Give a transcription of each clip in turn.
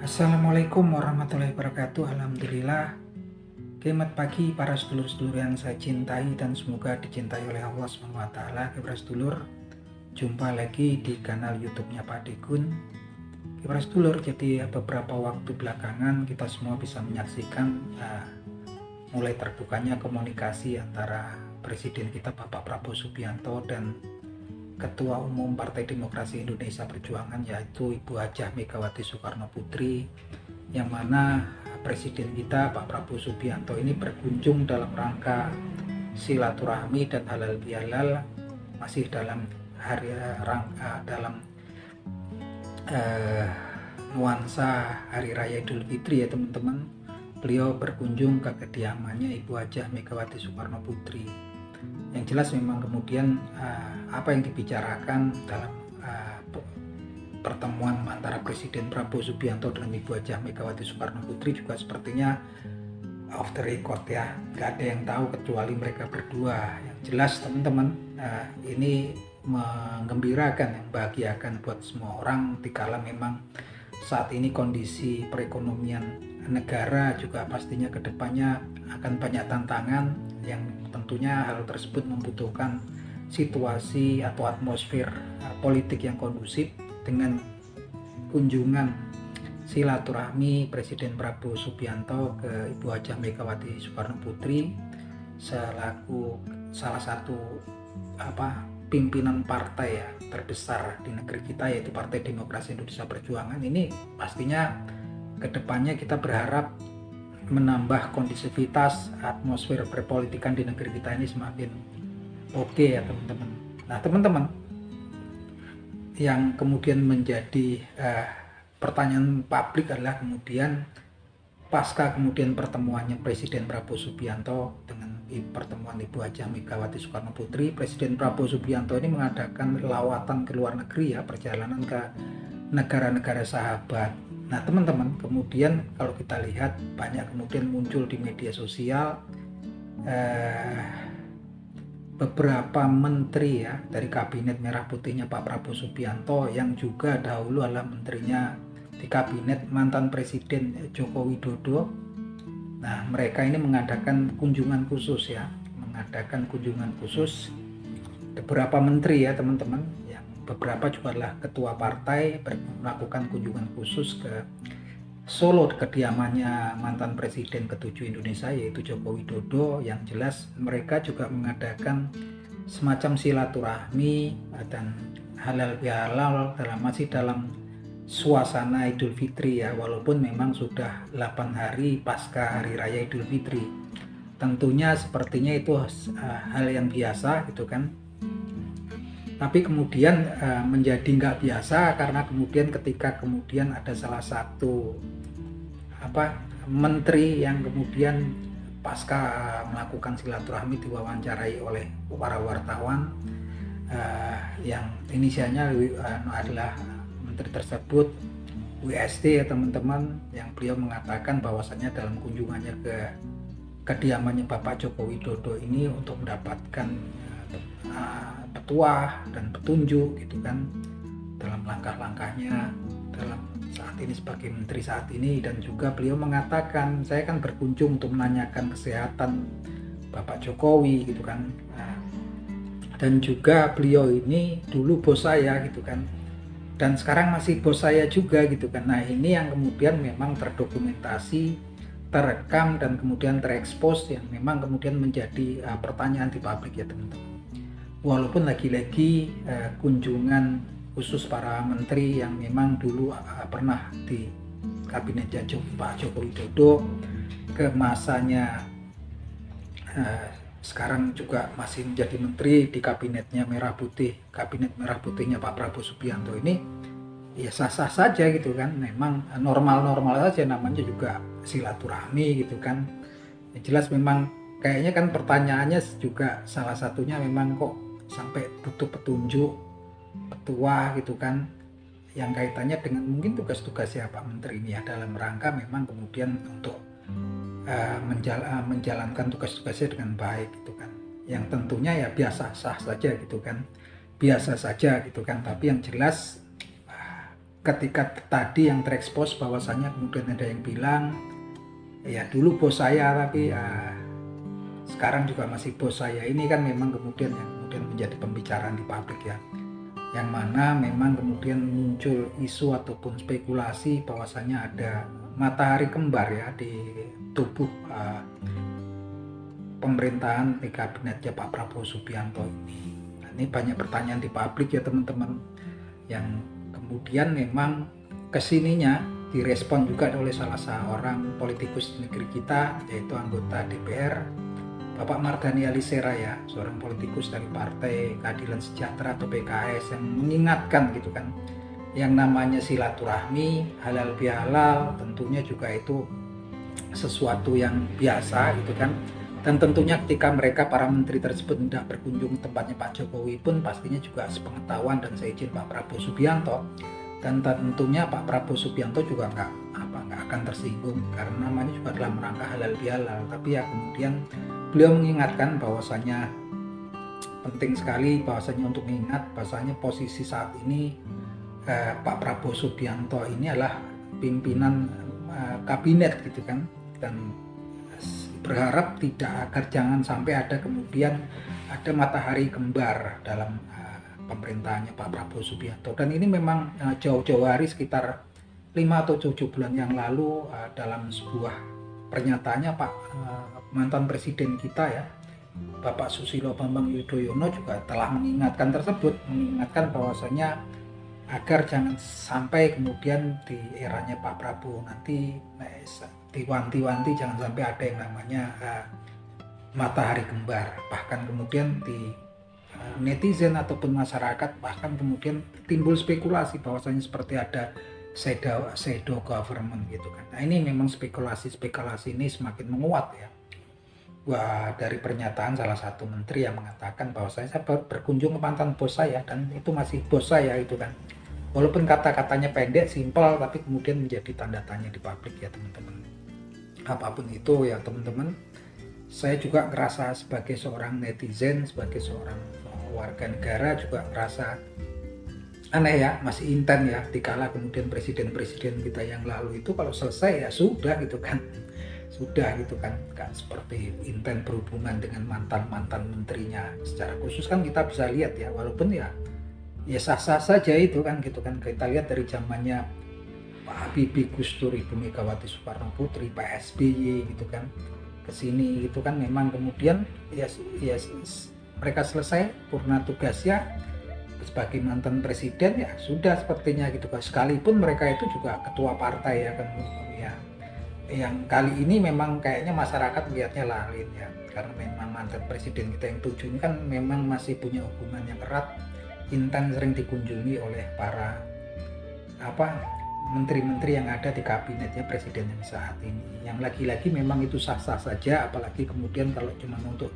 Assalamualaikum warahmatullahi wabarakatuh. Alhamdulillah. Selamat pagi para sedulur-sedulur yang saya cintai dan semoga dicintai oleh Allah SWT. Para sedulur, jumpa lagi di kanal YouTube-nya Pak Dekun. Para sedulur, jadi beberapa waktu belakangan kita semua bisa menyaksikan mulai terbukanya komunikasi antara Presiden kita Bapak Prabowo Subianto dan Ketua Umum Partai Demokrasi Indonesia Perjuangan, yaitu Ibu Hajah Megawati Soekarno Putri, yang mana Presiden kita Pak Prabowo Subianto ini berkunjung dalam rangka silaturahmi dan halal bihalal, masih dalam nuansa Hari Raya Idul Fitri ya teman-teman. Beliau berkunjung ke kediamannya Ibu Hajah Megawati Soekarno Putri. Yang jelas memang kemudian apa yang dibicarakan dalam pertemuan antara Presiden Prabowo Subianto dengan Ibu Hajah Megawati Soekarno Putri juga sepertinya off the record ya, nggak ada yang tahu kecuali mereka berdua. Yang jelas teman-teman, ini menggembirakan, membahagiakan buat semua orang dikala memang saat ini kondisi perekonomian negara juga pastinya kedepannya akan banyak tantangan yang tentunya hal tersebut membutuhkan situasi atau atmosfer politik yang kondusif. Dengan kunjungan silaturahmi Presiden Prabowo Subianto ke Ibu Hajah Megawati Soekarno Putri selaku salah satu pimpinan partai ya terbesar di negeri kita, yaitu Partai Demokrasi Indonesia Perjuangan, ini pastinya kedepannya kita berharap menambah kondusivitas atmosfer perpolitikan di negeri kita ini semakin oke ya teman-teman. Nah teman-teman, yang kemudian menjadi pertanyaan publik adalah kemudian pasca kemudian pertemuannya Presiden Prabowo Subianto dengan pertemuan Ibu Hajah Megawati Soekarno Putri, Presiden Prabowo Subianto ini mengadakan lawatan ke luar negeri ya, perjalanan ke negara-negara sahabat. Nah teman-teman, kemudian kalau kita lihat banyak kemudian muncul di media sosial beberapa menteri ya dari kabinet merah putihnya Pak Prabowo Subianto yang juga dahulu adalah menterinya di kabinet mantan Presiden Joko Widodo. Nah mereka ini mengadakan kunjungan khusus ya, beberapa menteri ya teman-teman, yang beberapa juga adalah ketua partai melakukan kunjungan khusus ke Solo, kediamannya mantan Presiden ke-7 Indonesia yaitu Joko Widodo. Yang jelas mereka juga mengadakan semacam silaturahmi dan halal bihalal masih dalam suasana Idul Fitri ya, walaupun memang sudah 8 hari pasca Hari Raya Idul Fitri. Tentunya sepertinya itu hal yang biasa gitu kan. Tapi kemudian menjadi nggak biasa karena kemudian ketika kemudian ada salah satu menteri yang kemudian pasca melakukan silaturahmi diwawancarai oleh para wartawan yang inisialnya adalah menteri tersebut WST ya teman-teman, yang beliau mengatakan bahwasannya dalam kunjungannya ke kediamannya Bapak Joko Widodo ini untuk mendapatkan petuah dan petunjuk gitu kan dalam langkah-langkahnya dalam saat ini sebagai menteri saat ini. Dan juga beliau mengatakan, saya kan berkunjung untuk menanyakan kesehatan Bapak Jokowi gitu kan, dan juga beliau ini dulu bos saya gitu kan, dan sekarang masih bos saya juga gitu kan. Nah ini yang kemudian memang terdokumentasi, terekam dan kemudian terekspos, yang memang kemudian menjadi pertanyaan di publik ya teman-teman. Walaupun lagi-lagi kunjungan khusus para menteri yang memang dulu pernah di kabinetnya Pak Joko Widodo ke masanya sekarang juga masih menjadi menteri di kabinetnya kabinet merah putihnya Pak Prabowo Subianto ini ya sah-sah saja gitu kan, memang normal-normal saja, namanya juga silaturahmi gitu kan. Yang jelas memang kayaknya kan pertanyaannya juga salah satunya memang kok sampai butuh petunjuk petua gitu kan, yang kaitannya dengan mungkin tugas-tugasnya Pak Menteri ini ya, dalam rangka memang kemudian untuk menjalankan tugas-tugasnya dengan baik gitu kan, yang tentunya ya biasa saja gitu kan. Tapi yang jelas ketika tadi yang terekspos bahwasannya kemudian ada yang bilang ya dulu bos saya tapi sekarang juga masih bos saya, ini kan memang kemudian yang kemudian menjadi pembicaraan di publik ya, yang mana memang kemudian muncul isu ataupun spekulasi bahwasanya ada matahari kembar ya di tubuh pemerintahan di kabinetnya Pak Prabowo Subianto ini. Nah, ini banyak pertanyaan di publik ya teman-teman, yang kemudian memang kesininya direspon juga oleh salah seorang politikus di negeri kita, yaitu anggota DPR Bapak Mardhani Alisera ya, seorang politikus dari Partai Keadilan Sejahtera atau PKS, yang mengingatkan gitu kan, yang namanya silaturahmi halal bihalal tentunya juga itu sesuatu yang biasa gitu kan. Dan tentunya ketika mereka para menteri tersebut tidak berkunjung ke tempatnya Pak Jokowi pun pastinya juga sepengetahuan dan seizin Pak Prabowo Subianto, dan tentunya Pak Prabowo Subianto juga nggak akan tersinggung karena namanya juga adalah merangkah halal bihalal. Tapi ya kemudian beliau mengingatkan bahwasanya penting sekali bahwasanya untuk mengingat bahwasanya posisi saat ini Pak Prabowo Subianto ini adalah pimpinan kabinet gitu kan, dan berharap tidak agar jangan sampai ada kemudian ada matahari kembar dalam pemerintahannya Pak Prabowo Subianto. Dan ini memang jauh-jauh hari sekitar 5 atau 7 bulan yang lalu dalam sebuah pernyataannya Pak mantan presiden kita ya, Bapak Susilo Bambang Yudhoyono juga telah mengingatkan bahwasanya agar jangan sampai kemudian di eranya Pak Prabowo nanti diwanti-wanti jangan sampai ada yang namanya matahari kembar. Bahkan kemudian di netizen ataupun masyarakat bahkan kemudian timbul spekulasi bahwasanya seperti ada shadow government gitu kan. Nah ini memang spekulasi ini semakin menguat ya. Wah, dari pernyataan salah satu menteri yang mengatakan bahwa saya berkunjung ke mantan bos saya dan itu masih bos saya itu kan. Walaupun kata-katanya pendek, simpel, tapi kemudian menjadi tanda tanya di publik ya teman-teman. Apapun itu ya teman-teman, saya juga ngerasa sebagai seorang netizen, sebagai seorang warga negara juga ngerasa aneh ya, masih inten ya, dikala kemudian presiden-presiden kita yang lalu itu kalau selesai ya sudah gitu kan. Sudah gitu kan, gak seperti inten berhubungan dengan mantan-mantan menterinya. Secara khusus kan kita bisa lihat ya, walaupun ya sah-sah saja itu kan gitu kan. Kita lihat dari zamannya Pak Habibie, Gus Dur, Ibu Megawati Soekarno Putri, Pak SBY gitu kan, kesini gitu kan, memang kemudian ya mereka selesai purna tugasnya sebagai mantan presiden ya sudah sepertinya gitu kan. Sekalipun mereka itu juga ketua partai ya kan ya, yang kali ini memang kayaknya masyarakat melihatnya lain ya, karena memang mantan presiden kita yang 7 ini kan memang masih punya hubungan yang erat, intens, sering dikunjungi oleh para menteri-menteri yang ada di kabinetnya presiden yang saat ini, yang lagi-lagi memang itu sah-sah saja, apalagi kemudian kalau cuma untuk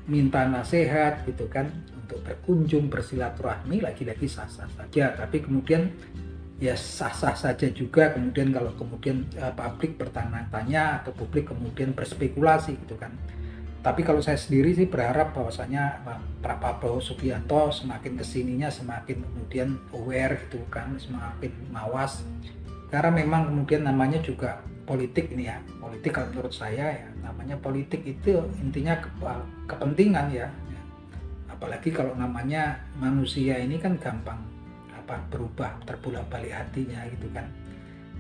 minta nasihat gitu kan, untuk berkunjung bersilaturahmi lagi-lagi sah-sah saja. Tapi kemudian ya sah-sah saja juga kemudian kalau kemudian publik bertanya-tanya atau publik kemudian berspekulasi gitu kan. Tapi kalau saya sendiri sih berharap bahwasanya Pak Prabowo Subianto semakin kesininya semakin kemudian aware gitu kan, semakin mawas, karena memang kemudian namanya juga politik ini ya. Politik kalau menurut saya ya namanya politik itu intinya kepentingan ya, apalagi kalau namanya manusia ini kan gampang berubah, terbolak-balik hatinya gitu kan.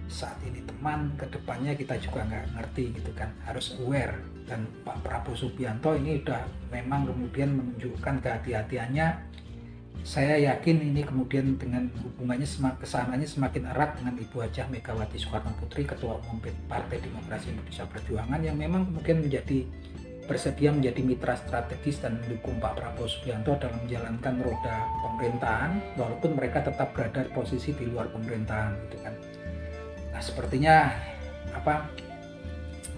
Saat ini teman, kedepannya kita juga nggak ngerti gitu kan, harus aware. Dan Pak Prabowo Subianto ini udah memang kemudian menunjukkan kehati-hatiannya. Saya yakin ini kemudian dengan hubungannya kesananya semakin erat dengan Ibu Hajah Megawati Soekarno Putri, Ketua Umum Partai Demokrasi Indonesia Perjuangan, yang memang kemudian bersedia menjadi mitra strategis dan mendukung Pak Prabowo Subianto dalam menjalankan roda pemerintahan, walaupun mereka tetap berada di posisi di luar pemerintahan gitu kan. Nah sepertinya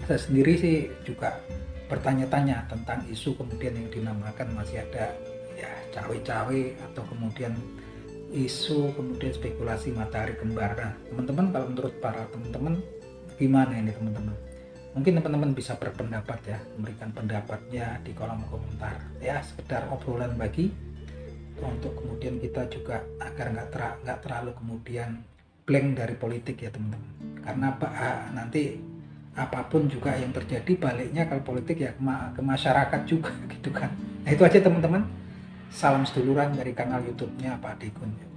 saya sendiri sih juga bertanya-tanya tentang isu kemudian yang dinamakan masih ada ya cawe-cawe atau kemudian isu kemudian spekulasi matahari kembar. Nah teman-teman, kalau menurut para teman-teman gimana ini teman-teman? Mungkin teman-teman bisa berpendapat ya, memberikan pendapatnya di kolom komentar ya, sekedar obrolan bagi untuk kemudian kita juga agar nggak terlalu kemudian blank dari politik ya teman-teman. Karena nanti apapun juga yang terjadi baliknya kalau politik ya ke masyarakat juga gitu kan. Nah itu aja teman-teman. Salam seduluran dari kanal YouTube-nya Pak Dekun.